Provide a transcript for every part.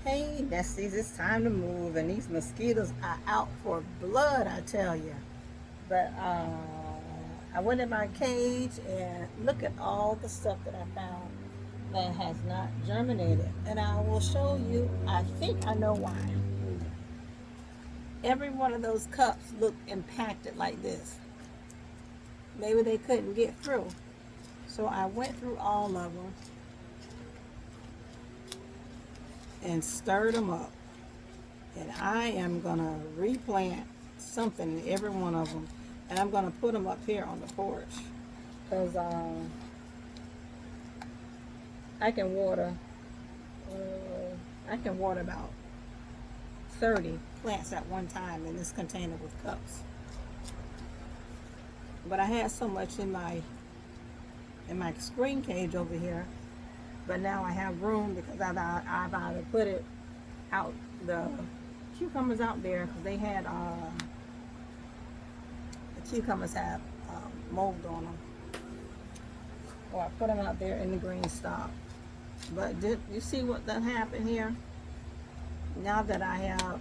Hey, Nesties, it's time to move, and these mosquitoes are out for blood, I tell you. But I went in my cage and look at all the stuff that I found that has not germinated. And I will show you, I think I know why. Every one of those cups look impacted like this. Maybe they couldn't get through. So I went through all of them and stirred them up. And I am going to replant something in every one of them. And I'm going to put them up here on the porch. Because I can water, about 30 plants at one time in this container with cups. But I had so much in my screen cage over here. But now I have room because I've either put it out, the cucumbers out there, because they had the cucumbers have mold on them, or I put them out there in the green stock. But did you see what that happened here? Now that I have,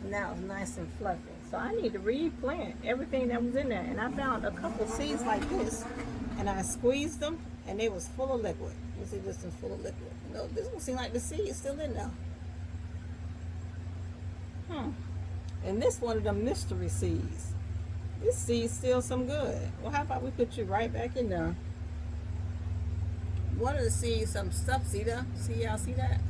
now it's nice and fluffy. So I need to replant everything that was in there. And I found a couple seeds like this, and I squeezed them, and they was full of liquid. You see, this is full of liquid. No, this one seems like the seed is still in there. And this one of them mystery seeds. This seed's still some good. Well, how about we put you right back in there? One of the seeds, some stuff. See that? See, y'all see that?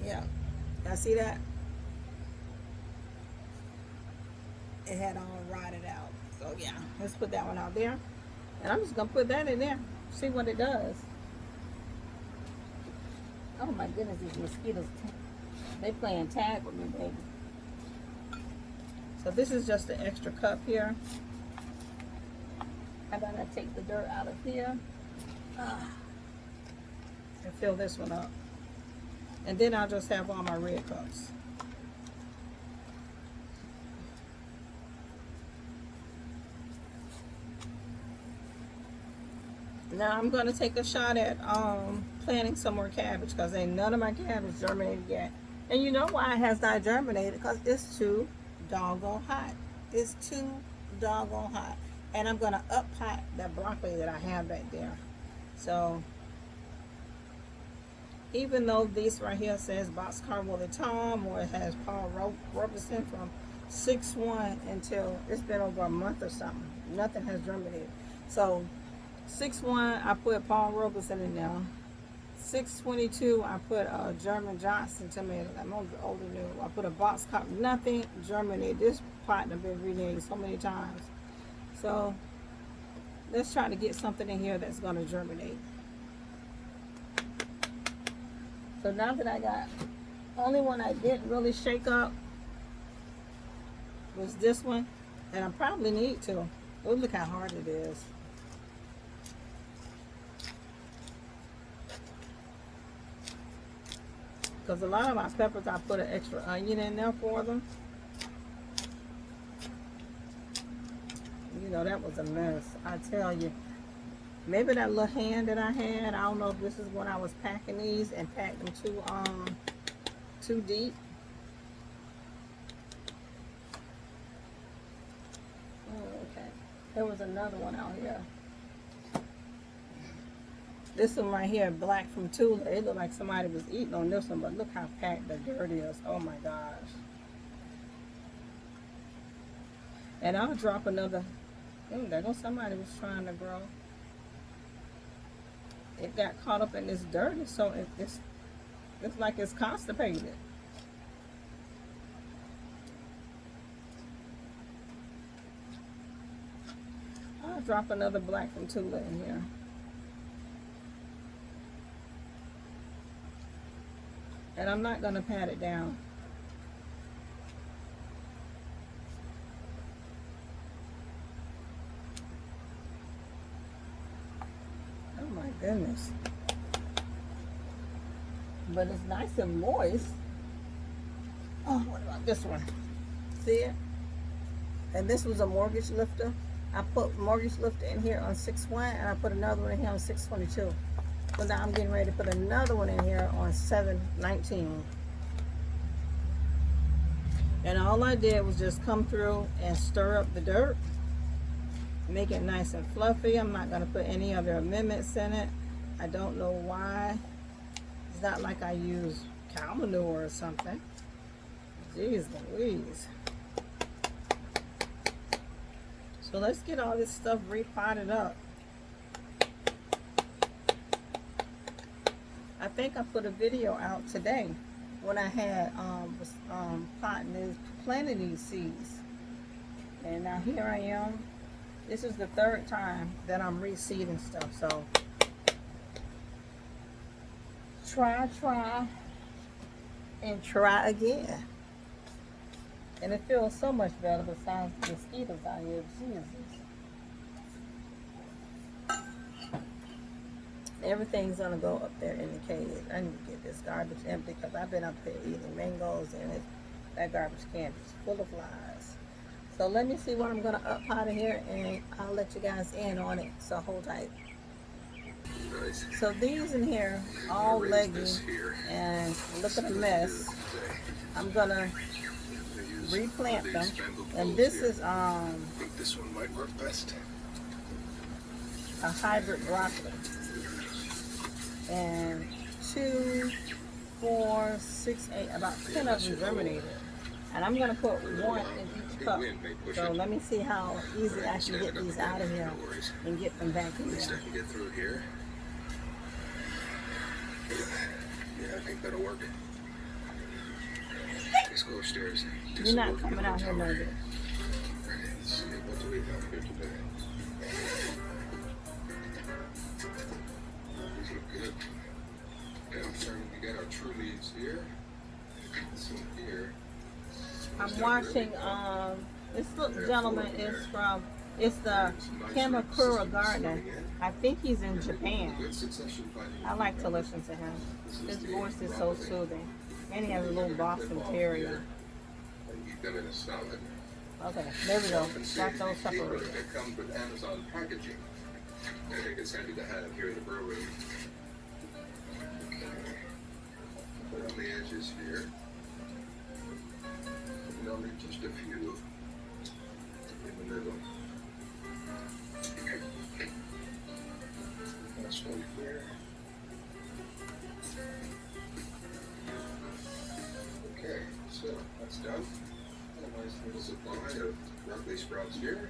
Yeah. Y'all see that? It had all rotted out. So yeah, let's put that one out there. And I'm just gonna put that in there. See what it does. Oh my goodness, these mosquitoes, they playing tag with me, baby. So this is just an extra cup here. I gotta take the dirt out of here and fill this one up. And then I'll just have all my red cups. Now I'm going to take a shot at planting some more cabbage, because ain't none of my cabbage germinated yet. And you know why it has not germinated? Because it's too doggone hot. It's too doggone hot. And I'm going to up pot that broccoli that I have back there. So even though this right here says Boxcar Willie Tom, or it has Paul Robeson from 6-1 until it's been over a month or something, nothing has germinated. So 6-1, I put Paul Robeson in there. 6-22, I put German Johnson tomato. I'm older new. I put a Boxcar. Nothing germinated. This pot has been renamed so many times. So let's try to get something in here that's going to germinate. So now that I got, only one I didn't really shake up was this one, and I probably need to. Oh, look how hard it is. Because a lot of my peppers, I put an extra onion in there for them. You know, that was a mess, I tell you. Maybe that little hand that I had, I don't know if this is when I was packing these and packed them too deep. Oh, okay. There was another one out here. This one right here, black from Tula. It looked like somebody was eating on this one, but look how packed the dirt is. Oh my gosh. And I'll drop another. Oh, there goes somebody was trying to grow. It got caught up in this dirt, so it's like it's constipated. I'll drop another black from Tula in here. And I'm not going to pat it down. Oh my goodness. But it's nice and moist. Oh, what about this one? See it? And this was a mortgage lifter. I put mortgage lifter in here on 6/1, and I put another one in here on 6/22. So now I'm getting ready to put another one in here on 7/19. And all I did was just come through and stir up the dirt, make it nice and fluffy. I'm not going to put any other amendments in it. I don't know why. It's not like I use cow manure or something. Jeez Louise. So let's get all this stuff repotted up. I think I put a video out today when I had planting these seeds. And now here I am. This is the third time that I'm reseeding stuff. So try, and try again. And it feels so much better besides the mosquitoes out here. Jesus. Everything's gonna go up there in the cage. I need to get this garbage empty because I've been up there eating mangoes and that garbage can is full of flies. So let me see what I'm gonna up out of here, and I'll let you guys in on it. So hold tight. Nice. So these in here, all leggy, and look at the mess. I'm gonna replant them, and this is this one might work best. A hybrid broccoli, and 2, 4, 6, 8, about 10 of them germinated, and I'm gonna put one in each cup. So let me see how easy I can get these out of here and get them back in At least I there. can get through here. Yeah, I think that'll work. Let's go upstairs. You're not coming out here, Nugget. Let's see, what do we have here today? These look good. Yeah, I'm starting to get our true leaves here. This one here. I'm watching, this little gentleman is from, it's the Kamakura Gardener. I think he's in Japan. I like to listen to him. His voice is so soothing. And he has a little Boston Terrier. Okay, there we go. Got those separated. It comes with Amazon packaging. I think it's handy to have here in the brewery. Put on the edges here. And I'll leave just a few in the middle. That's one here. Okay, so that's done. A nice little supply of broccoli sprouts here.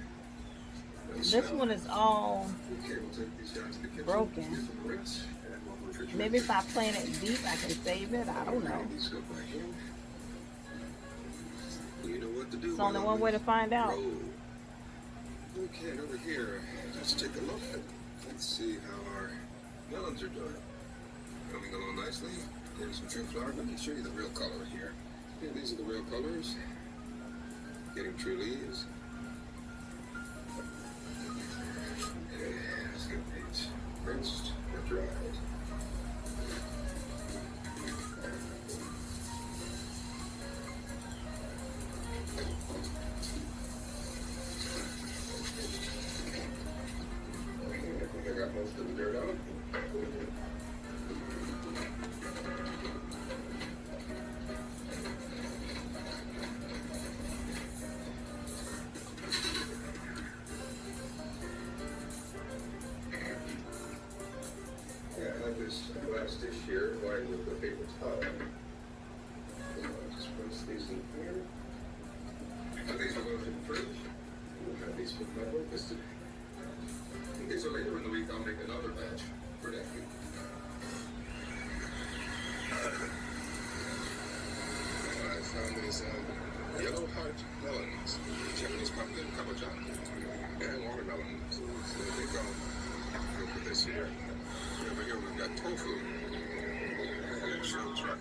This one is all Okay, we'll take these guys to the kitchen. broken. Get them rinsed, and we'll refrigerate. Maybe if I plant it deep, I can save it. I don't know. These go back in. You know what to do. It's only one way to find out. Roll. Okay, and over here, let's take a look. Let's see how our melons are doing. Coming along nicely. Here's some true flower. Let me show you the real color here. Yeah, these are the real colors. Getting true leaves. Okay, let's get these rinsed or dried. I got most of the dirt out. Yeah, I like this glass dish here, lined with the paper towel. So I'll just place these in here. And these will go to the fridge. We'll have these put in my breakfast today. Okay, so later in the week I'll make another batch for next week. I found these yellow heart melons, Japanese pumpkin, kabocha, and watermelon. So I think I'll put this here. Over here we've got tofu and a show truck.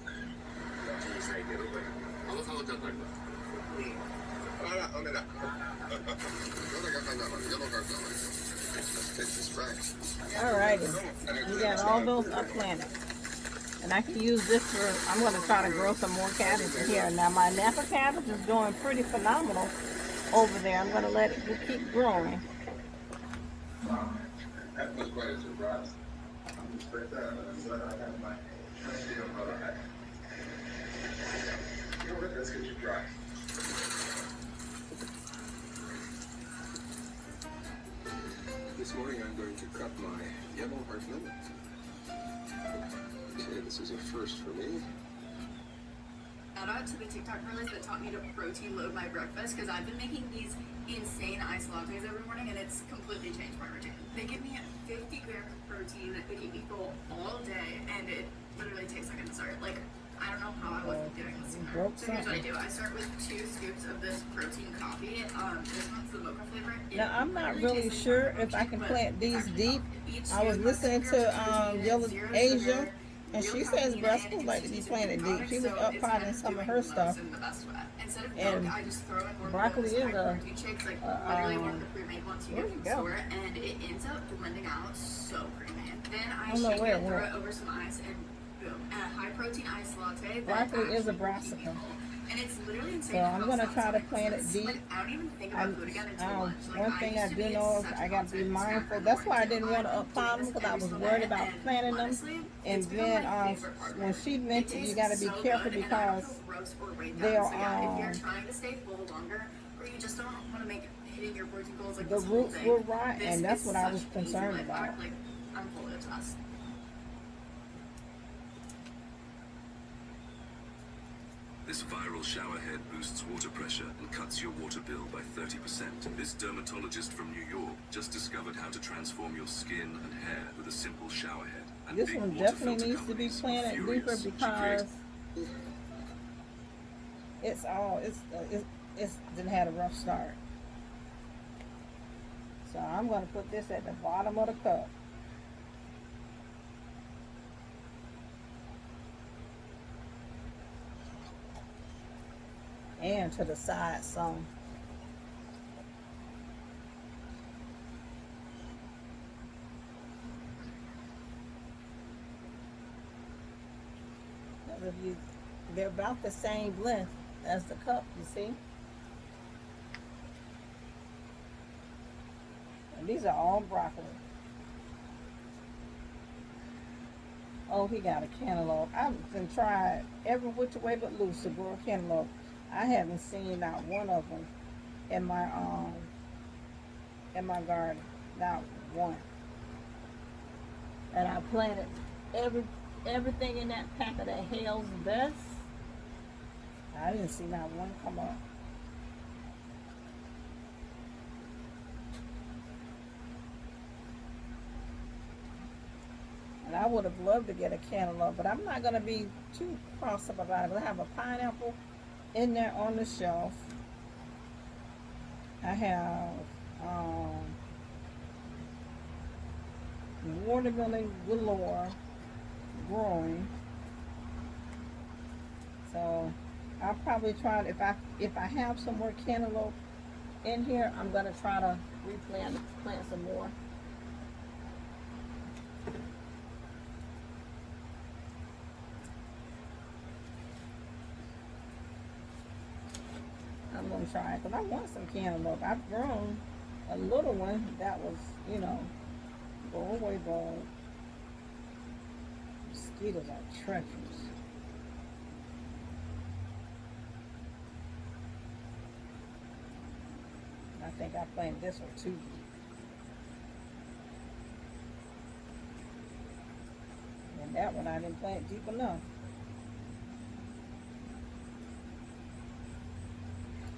Alrighty, we got all those up planted. And I can use this for, I'm going to try to grow some more cabbage in here. Now my Napa cabbage is doing pretty phenomenal over there. I'm going to let it keep growing. Wow, that was quite a surprise. But I'm glad I have my trusty umbrella hat. You know what? Let's get you dry. This morning I'm going to cut my yellow heart lemon. Okay, this is a first for me. Shout out to the TikTok girlies that taught me to protein load my breakfast because I've been making these insane iced lattes every morning and it's completely changed my routine. They give me 50 grams of protein, they keep me full all day, and it literally tastes like a dessert. Like, I don't know how I wasn't doing this sooner. So here's what I do. I start with 2 scoops of this protein coffee. This one's the mocha flavor. Now I'm not really sure if I can plant these deep. I was listening to Yellow Asia, and she says brassicas like to be planted deep. She was up potting some of her stuff. And broccoli is a where'd it go? And it ends up blending out so creamy. Then I don't know shake where it, it throw went. it over some ice, and boom, a high protein iced latte. Broccoli is a brassica. And it's literally insane. So I'm gonna try to plant it deep. Like, I don't even think about food again until lunch. Like, One thing I do know is I got to be mindful. That's why I didn't want to up-pot them, because I was worried about planting them. And then when she mentioned you got to be careful because they're if you're trying to stay full longer, or you just don't want to make hitting your protein goals like the this whole roots thing, were right, this and that's is what I was such an easy concerned life about. hack. Like, I'm fully obsessed. This viral shower head boosts water pressure and cuts your water bill by 30%. This dermatologist from New York just discovered how to transform your skin and hair with a simple shower head. And This big one water definitely filter needs to be companies are planted deeper furious. She because creates it's didn't have a rough start. So I'm going to put this at the bottom of the cup. And to the side some. They're about the same length as the cup, you see? And these are all broccoli. Oh, he got a cantaloupe. I've been trying every which way but loose to grow a cantaloupe. I haven't seen not one of them in my garden, not one. And I planted everything in that pack of that Hale's Best. I didn't see not one come up. And I would have loved to get a cantaloupe, but I'm not going to be too cross up about it. I have a pineapple in there on the shelf. I have watermelon galore growing. So I'll probably try it. If I have some more cantaloupe in here, I'm going to try to plant some more. I'm going to try it because I want some cantaloupe. I've grown a little one that was, go away, bug. Mosquitoes are treacherous. I think I planted this one too. And that one I didn't plant deep enough.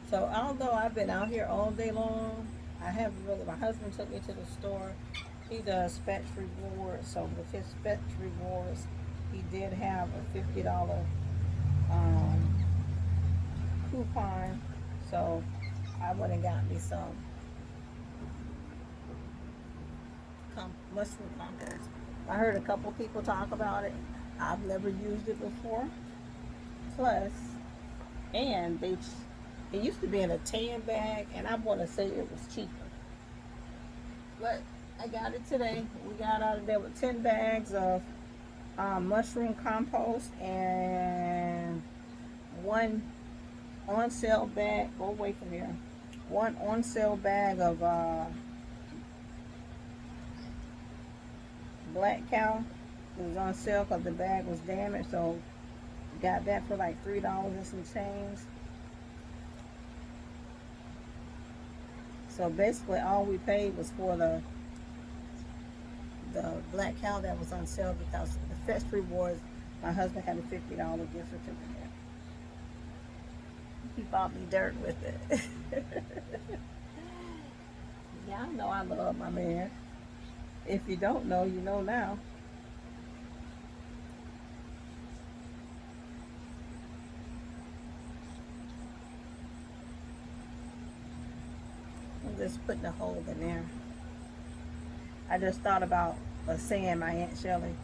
So although I've been out here all day long, I haven't really, my husband took me to the store. He does Fetch Rewards. So with his Fetch Rewards, he did have a $50 coupon. So I went and got me some mushroom compost. I heard a couple people talk about it. I've never used it before. Plus, and it used to be in a tan bag, and I want to say it was cheaper. But I got it today. We got out of there with 10 bags of mushroom compost and one on sale bag. Go away from here. One on sale bag of black cow. It was on sale because the bag was damaged, so got that for like $3 and some change. So basically all we paid was for the black cow that was on sale, because the Fetch Rewards, my husband had a $50 gift certificate. He bought me dirt with it. Yeah, I know I love my man. If you don't know, you know now. I'm just putting a hole in there. I just thought about saying my Aunt Shelley.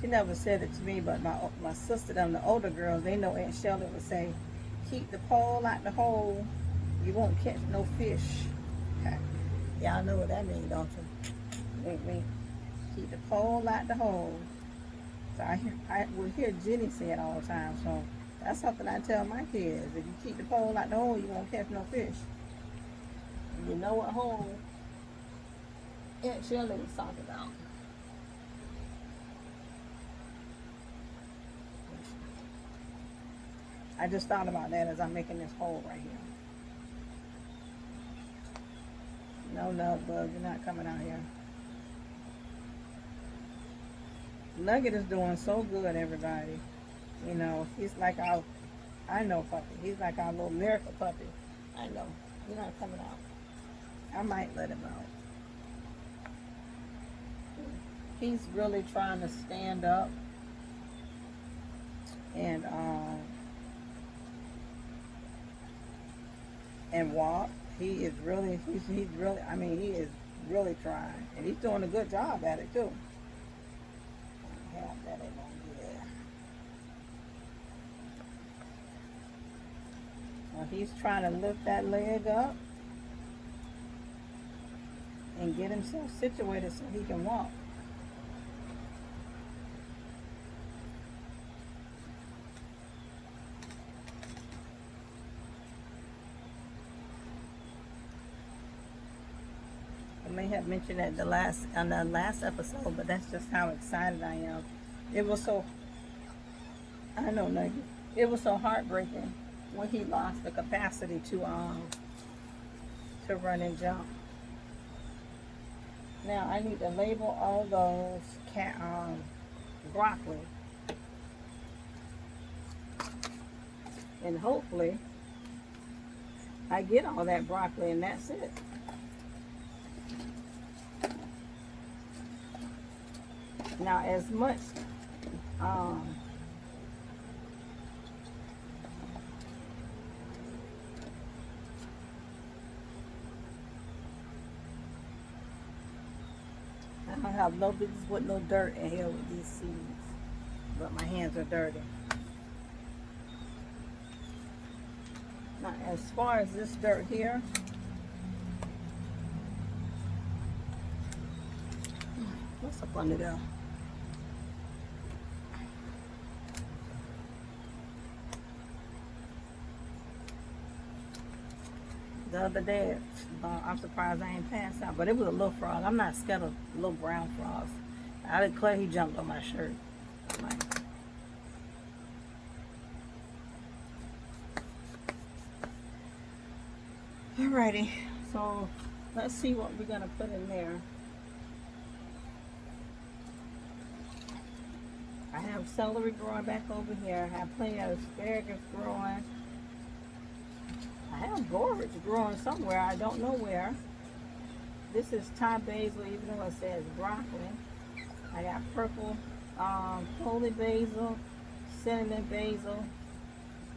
She never said it to me, but my sister, them, the older girls, they know Aunt Shelley would say, keep the pole out the hole, you won't catch no fish. Y'all know what that means, don't you? Wink. Keep the pole out the hole. So I will hear Jenny say it all the time. So that's something I tell my kids. If you keep the pole out the hole, you won't catch no fish. You know what hole Aunt Shirley was talking about. I just thought about that as I'm making this hole right here. No, bug, you're not coming out here. Nugget is doing so good, everybody. You know, he's like our, I know puppy. He's like our little miracle puppy. I know. He's not coming out. I might let him out. He's really trying to stand up and walk. He is really, he's really, I mean, he is really trying. And he's doing a good job at it, too. That ain't gonna be there. So he's trying to lift that leg up and get himself situated so he can walk. I may have mentioned it on the last episode, but that's just how excited I am. It was so, I know, Nugget. It was so heartbreaking when he lost the capacity to run and jump. Now I need to label all those broccoli, and hopefully I get all that broccoli and that's it. Now, as much I don't have no business with no dirt in here with these seeds, but my hands are dirty. Now, as far as this dirt here, what's up under there? The other day, I'm surprised I ain't passed out, but it was a little frog. I'm not scared of little brown frogs. I declare he jumped on my shirt. Alrighty, so let's see what we're gonna put in there. I have celery growing back over here. I have plenty of asparagus growing. I have borage growing somewhere. I don't know where. This is Thai basil, even though it says broccoli. I got purple holy basil, cinnamon basil.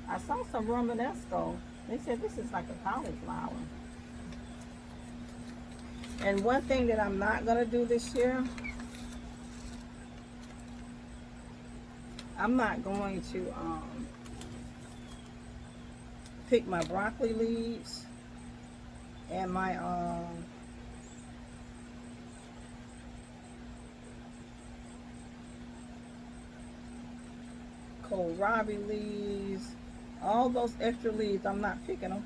I saw some Romanesco. They said this is like a cauliflower. And one thing that I'm not going to do this year, I'm not going to pick my broccoli leaves and my kohlrabi leaves, all those extra leaves. I'm not picking them.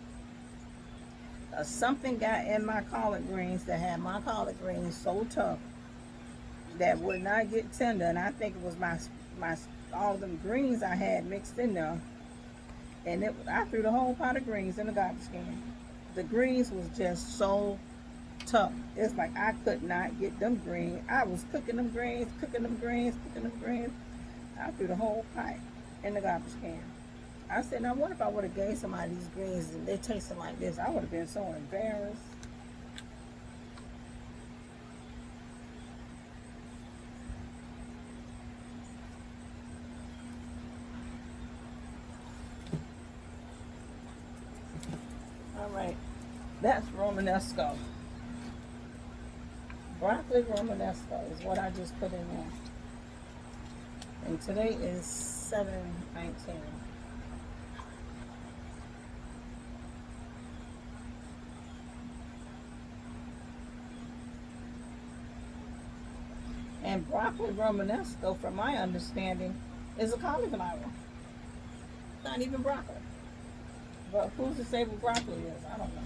Something got in my collard greens that had my collard greens so tough that would not get tender, and I think it was my all them greens I had mixed in there, and I threw the whole pot of greens in the garbage can. The greens was just so tough. It's like I could not get them greens. I was cooking them greens, cooking them greens, cooking them greens. I threw the whole pot in the garbage can. I said, now what if I would have gave somebody these greens and they tasted like this? I would have been so embarrassed. All right, that's Romanesco. Broccoli Romanesco is what I just put in there. And today is 7/19. And broccoli Romanesco, from my understanding, is a cauliflower. Not even broccoli. But who's to say what broccoli is? I don't know.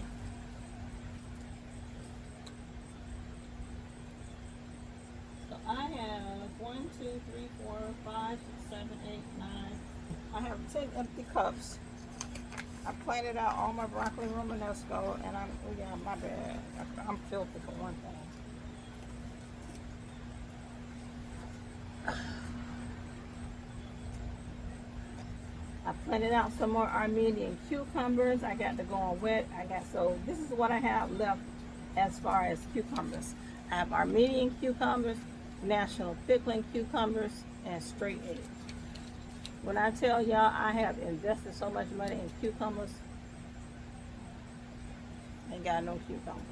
So I have 1, 2, 3, 4, 5, 6, 7, 8, 9. I have 10 empty cups. I planted out all my broccoli Romanesco, and my bad. I'm filthy for one thing. I planted out some more Armenian cucumbers. I got to go on wet. So this is what I have left as far as cucumbers. I have Armenian cucumbers, National Pickling cucumbers, and straight eggs. When I tell y'all I have invested so much money in cucumbers, ain't got no cucumbers.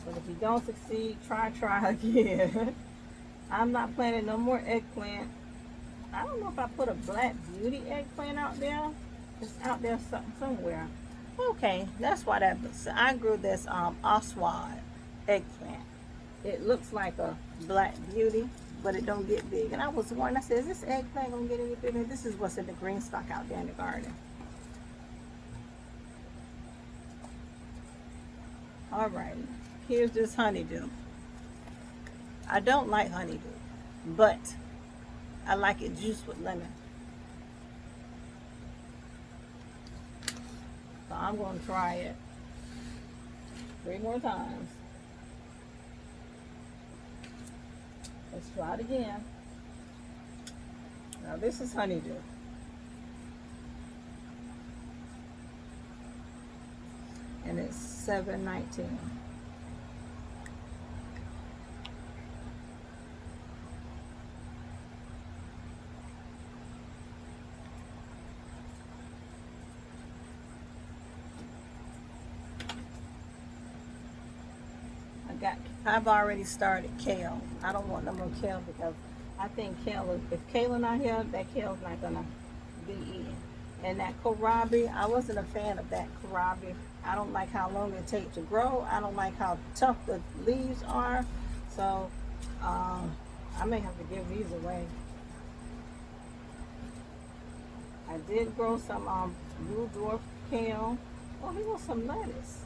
But if you don't succeed, try again. I'm not planting no more eggplant. I don't know if I put a Black Beauty eggplant out there. It's out there somewhere. Okay, that's why I grew this Oswald eggplant. It looks like a Black Beauty, but it don't get big. And I was wondering, I said, is this eggplant gonna get any bigger? This is what's in the green stock out there in the garden. All right, here's this honeydew. I don't like honeydew, but I like it juiced with lemon. So I'm going to try it 3 more times. Let's try it again. Now this is honeydew. And it's 7/19. I've already started kale. I don't want no more kale because I think kale, if kale not here, that kale's not gonna be eaten. And that kohlrabi, I wasn't a fan of that kohlrabi. I don't like how long it takes to grow. I don't like how tough the leaves are. So I may have to give these away. I did grow some blue dwarf kale. Oh, here goes some lettuce.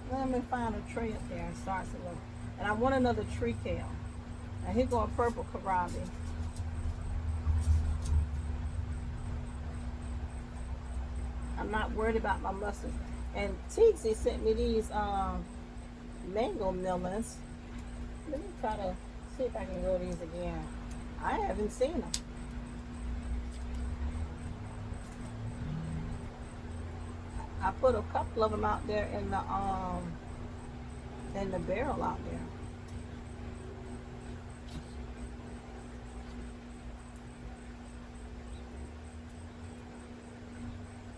Let me find a tray up there and start some of. And I want another tree kale. Now here go a purple kohlrabi. I'm not worried about my mustard. And Tixie sent me these mango melons. Let me try to see if I can grow these again. I haven't seen them. I put a couple of them out there in the barrel out there.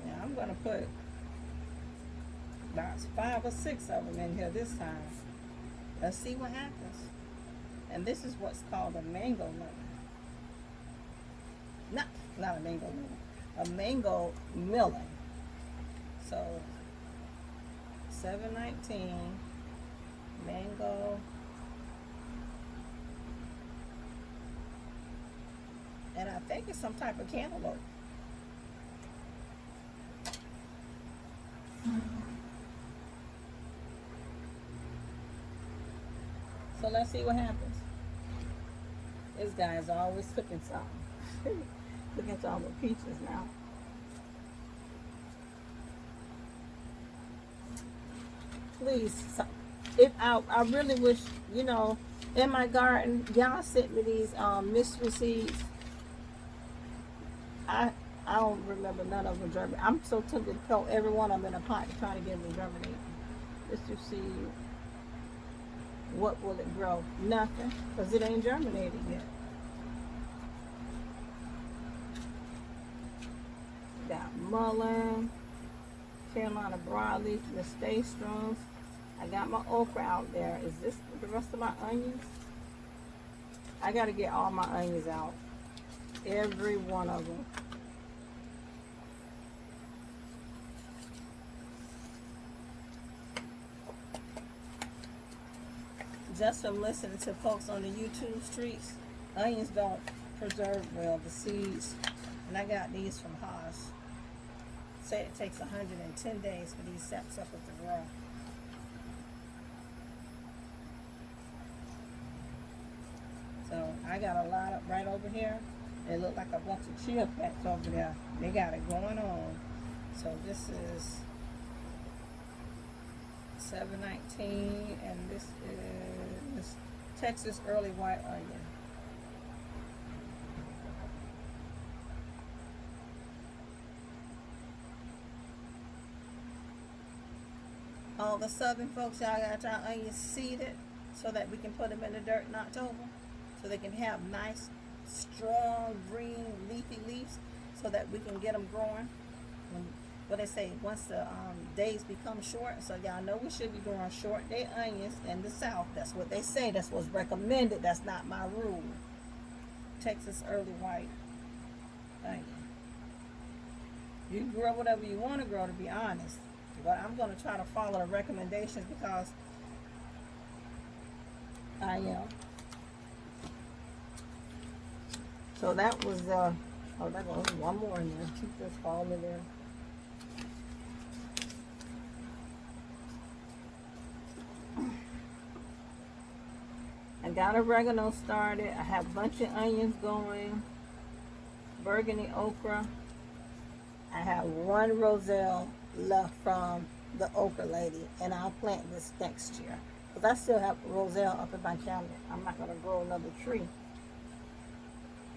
Yeah, I'm gonna put about 5 or 6 of them in here this time. Let's see what happens. And this is what's called a mango melon. Not a mango melon. A mango melon. So 7/19 mango, and I think it's some type of cantaloupe. So let's see what happens. This guy is always cooking something. Cooking something with peaches now. Please, if I really wish, you know, in my garden, y'all sent me these mystery seeds. I don't remember none of them germinate. I'm so tempted to throw every one of them in a pot to try to get them to germinate. Mystery seed. What will it grow? Nothing, because it ain't germinated yet. Got mullein, Carolina broadleaf, nasturtiums. I got my okra out there. Is this the rest of my onions? I got to get all my onions out. Every one of them. Just from listening to folks on the YouTube streets, onions don't preserve well, the seeds. And I got these from Haas. Say it takes 110 days for these sapsuckers to grow. So I got a lot up right over here. It looked like a bunch of chia pets over there. They got it going on. So this is 719, and this is Texas early white onion. All the southern folks, y'all got y'all onions seeded so that we can put them in the dirt in October, so they can have nice, strong, green, leafy leaves, so that we can get them growing. What they say, once the days become short, so y'all know we should be growing short day onions in the South. That's what they say. That's what's recommended. That's not my rule. Texas early white onion. You can grow whatever you want to grow, to be honest. But I'm going to try to follow the recommendations because I am. So that was, oh, that was one more in there. Keep this falling in there. I got oregano started. I have a bunch of onions going. Burgundy okra. I have one roselle left from the okra lady, and I'll plant this next year. Because I still have roselle up in my cabinet. I'm not going to grow another tree.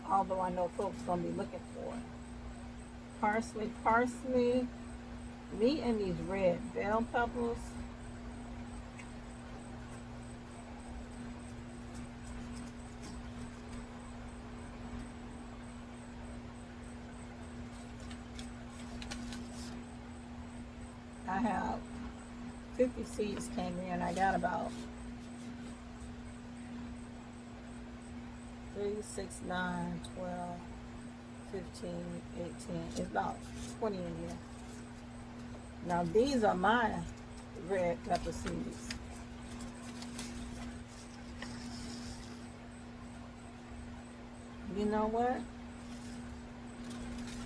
Although I know folks are going to be looking for it. Parsley. Me and these red bell peppers. I have 50 seeds came in. I got about 3, 6, 9, 12, 15, 18. It's about 20 in here. Now these are my red pepper seeds. You know what?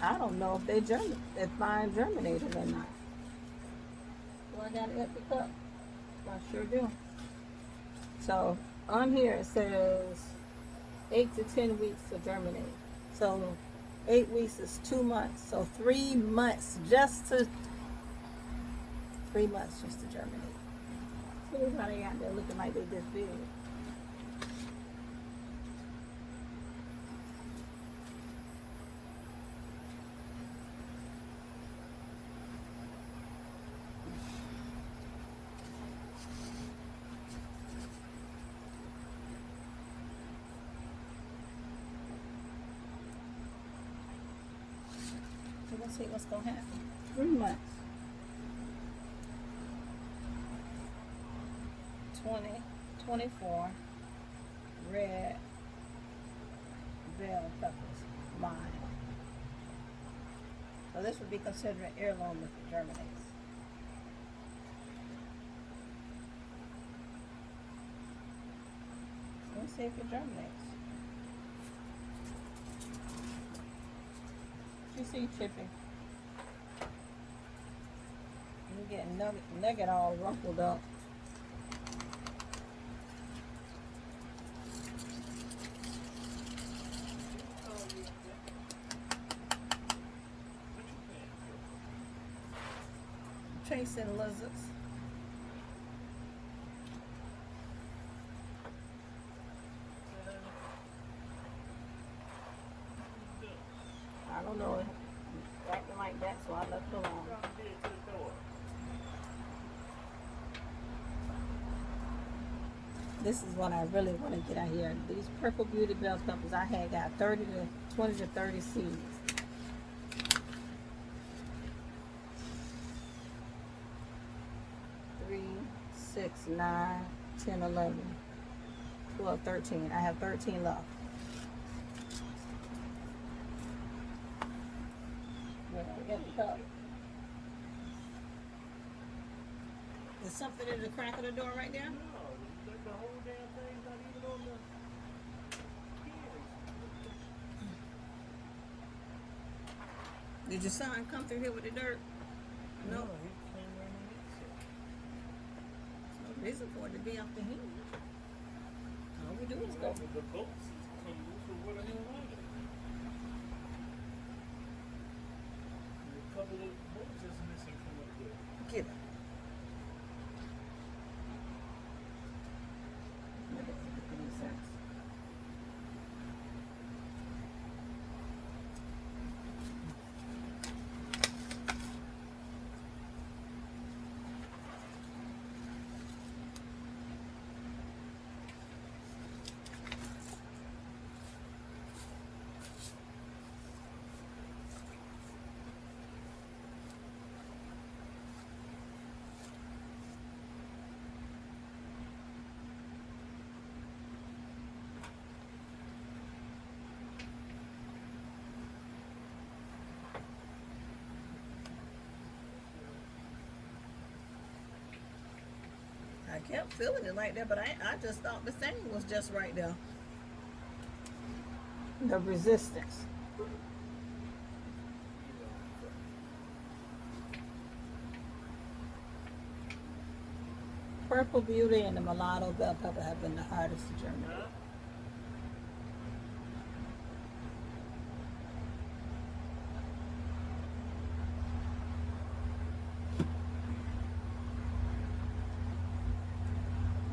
I don't know if mine germinated or not. Do I got an empty cup? I sure do. So on here it says 8 to 10 weeks to germinate. So 8 weeks is 2 months. So 3 months just to germinate. See how they out there looking like they this big. So let's see what's gonna happen. 3 months. 20, 24 red bell peppers, mine. So this would be considered an heirloom if it germinates. Let's see if it germinates. You see Chippy? You getting nugget all rumpled up. chasing lizards. I don't know. Acting like that, so I left it alone. This is what I really want to get out here. These purple beauty bell peppers, I had got 20 to 30 seeds. Three, 6, 9, 10, 11, 12, 13. I have 13 left. Yeah, I got the cup. Is something in the crack of the door right there? The whole damn thing's not even on the keys. Did your son come through here with the dirt? No. He came around on that side. No reason for it to be off the hinge. All we do is go. The bolts is come loose or what the hell are they? A couple of bolts is missing from up there. Get it. Makes sense. I kept feeling it like that, but I just thought the thing was just right there. The resistance. Purple Beauty and the Mulatto Bell Pepper have been the hardest to germinate.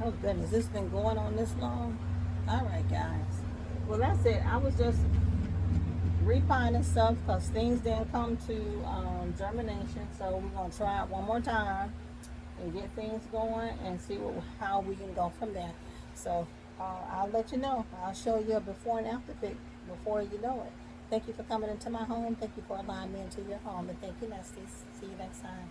Oh goodness, this been going on this long? Alright guys. Well that's it. I was just repining stuff because things didn't come to germination. So we're going to try it one more time and get things going and see how we can go from there. So I'll let you know. I'll show you a before and after pic before you know it. Thank you for coming into my home. Thank you for allowing me into your home. And thank you, Nesties. See you next time.